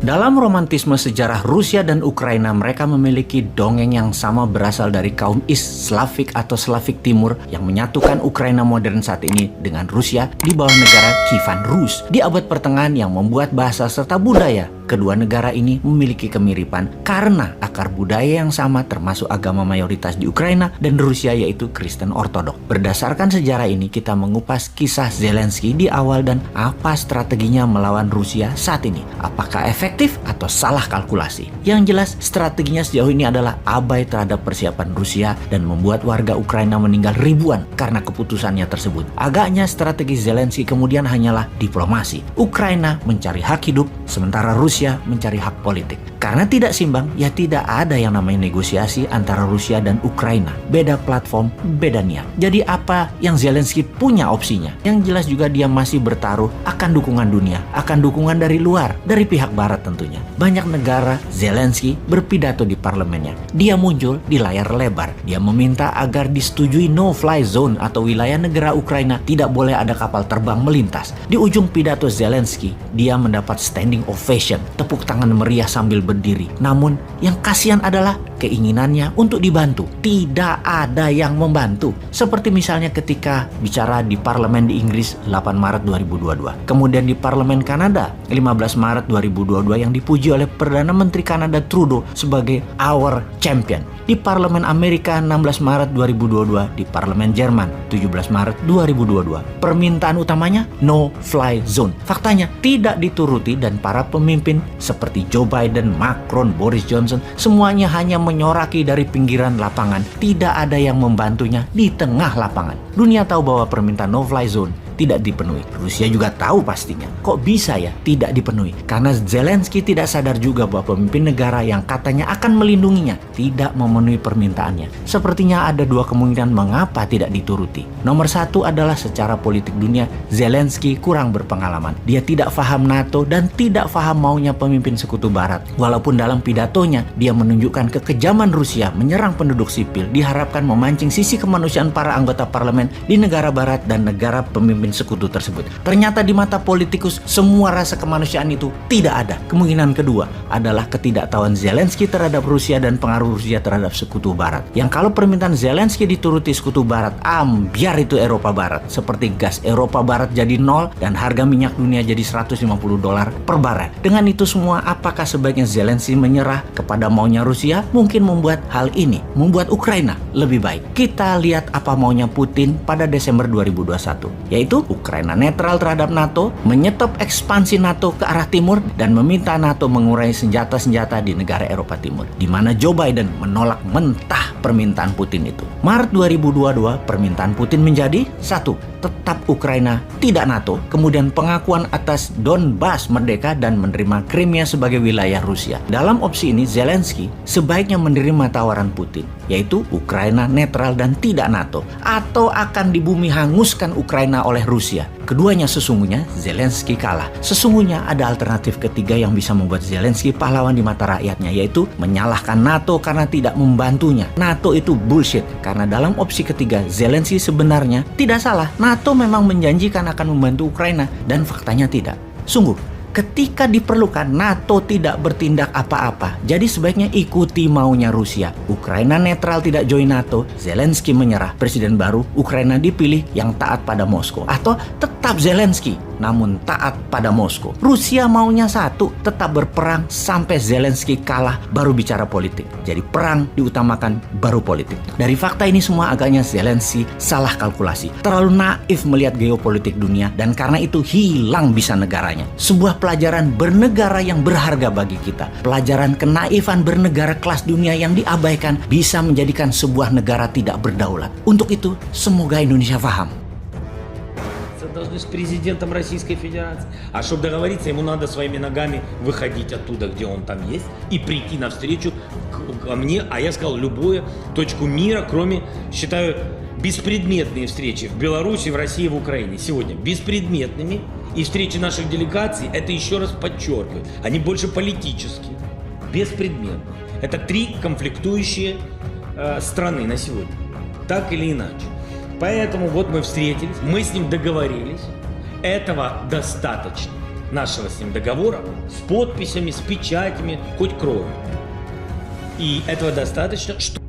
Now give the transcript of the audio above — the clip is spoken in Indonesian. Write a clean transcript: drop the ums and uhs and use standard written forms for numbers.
Dalam romantisme sejarah Rusia dan Ukraina, mereka memiliki dongeng yang sama berasal dari kaum East Slavic atau Slavik Timur yang menyatukan Ukraina modern saat ini dengan Rusia di bawah negara Kievan Rus di abad pertengahan yang membuat bahasa serta budaya kedua negara ini memiliki kemiripan karena akar budaya yang sama termasuk agama mayoritas di Ukraina dan Rusia yaitu Kristen Ortodok. Berdasarkan sejarah ini kita mengupas kisah Zelensky di awal dan apa strateginya melawan Rusia saat ini. Apakah efektif atau salah kalkulasi? Yang jelas strateginya sejauh ini adalah abai terhadap persiapan Rusia dan membuat warga Ukraina meninggal ribuan karena keputusannya tersebut. Agaknya strategi Zelensky kemudian hanyalah diplomasi. Ukraina mencari hak hidup sementara Rusia mencari hak politik. Karena tidak simbang, ya tidak ada yang namanya negosiasi antara Rusia dan Ukraina. Beda platform, beda niat. Jadi apa yang Zelensky punya opsinya? Yang jelas juga dia masih bertaruh akan dukungan dunia, akan dukungan dari luar, dari pihak barat tentunya. Banyak negara Zelensky berpidato di parlemennya. Dia muncul di layar lebar. Dia meminta agar disetujui no-fly zone atau wilayah negara Ukraina tidak boleh ada kapal terbang melintas. Di ujung pidato Zelensky, dia mendapat standing ovation, tepuk tangan meriah sambil berdiri. Namun yang kasihan adalah keinginannya untuk dibantu. Tidak ada yang membantu. Seperti misalnya ketika bicara di parlemen di Inggris 8 Maret 2022. Kemudian di parlemen Kanada 15 Maret 2022 yang dipuji oleh Perdana Menteri Kanada Trudeau sebagai our champion. Di parlemen Amerika 16 Maret 2022, di parlemen Jerman 17 Maret 2022. Permintaan utamanya no fly zone. Faktanya tidak dituruti dan para pemimpin seperti Joe Biden, Macron, Boris Johnson semuanya hanya menyoraki dari pinggiran lapangan. Tidak ada yang membantunya di tengah lapangan. Dunia tahu bahwa permintaan no fly zone tidak dipenuhi. Rusia juga tahu pastinya. Kok bisa ya tidak dipenuhi? Karena Zelensky tidak sadar juga bahwa pemimpin negara yang katanya akan melindunginya tidak memenuhi permintaannya. Sepertinya ada dua kemungkinan mengapa tidak dituruti. Nomor satu adalah secara politik dunia, Zelensky kurang berpengalaman. Dia tidak paham NATO dan tidak paham maunya pemimpin sekutu barat. Walaupun dalam pidatonya dia menunjukkan kekejaman Rusia menyerang penduduk sipil, diharapkan memancing sisi kemanusiaan para anggota parlemen di negara barat dan negara pemimpin sekutu tersebut. Ternyata di mata politikus semua rasa kemanusiaan itu tidak ada. Kemungkinan kedua adalah ketidaktahuan Zelensky terhadap Rusia dan pengaruh Rusia terhadap sekutu barat. Yang kalau permintaan Zelensky dituruti sekutu barat, ambiar itu Eropa barat. Seperti gas Eropa barat jadi nol dan harga minyak dunia jadi $150 per barel. Dengan itu semua, apakah sebaiknya Zelensky menyerah kepada maunya Rusia? Mungkin membuat hal ini, membuat Ukraina lebih baik. Kita lihat apa maunya Putin pada Desember 2021, yaitu Ukraina netral terhadap NATO, menyetop ekspansi NATO ke arah timur, dan meminta NATO mengurangi senjata-senjata di negara Eropa Timur, di mana Joe Biden menolak mentah permintaan Putin itu. Maret 2022, permintaan Putin menjadi 1. Tetap Ukraina tidak NATO, kemudian pengakuan atas Donbas merdeka dan menerima Crimea sebagai wilayah Rusia. Dalam opsi ini, Zelensky sebaiknya menerima tawaran Putin, yaitu Ukraina netral dan tidak NATO, atau akan dibumi hanguskan Ukraina oleh Rusia. Keduanya sesungguhnya Zelensky kalah. Sesungguhnya ada alternatif ketiga yang bisa membuat Zelensky pahlawan di mata rakyatnya, yaitu menyalahkan NATO karena tidak membantunya. NATO itu bullshit, karena dalam opsi ketiga Zelensky sebenarnya tidak salah. NATO memang menjanjikan akan membantu Ukraina dan faktanya tidak. Sungguh, ketika diperlukan, NATO tidak bertindak apa-apa. Jadi sebaiknya ikuti maunya Rusia. Ukraina netral tidak join NATO, Zelensky menyerah. Presiden baru Ukraina dipilih yang taat pada Moskow. Atau tetap Zelensky namun taat pada Moskow. Rusia maunya satu, tetap berperang sampai Zelensky kalah baru bicara politik. Jadi perang diutamakan baru politik. Dari fakta ini semua agaknya Zelensky salah kalkulasi. Terlalu naif melihat geopolitik dunia dan karena itu hilang bisa negaranya. Sebuah pelajaran bernegara yang berharga bagi kita. Pelajaran kenaifan bernegara kelas dunia yang diabaikan bisa menjadikan sebuah negara tidak berdaulat. Untuk itu, semoga Indonesia paham. Должны с президентом Российской Федерации. А чтобы договориться, ему надо своими ногами выходить оттуда, где он там есть, и прийти навстречу ко мне, а я сказал, любую точку мира, кроме, считаю, беспредметные встречи в Беларуси, в России, в Украине сегодня беспредметными, и встречи наших делегаций, это еще раз подчеркивает, они больше политические, беспредметные. Это 3 конфликтующие страны на сегодня, так или иначе. Поэтому вот мы встретились, мы с ним договорились, этого достаточно. нашего с ним договора с подписями, с печатями, хоть кровью. И этого достаточно, что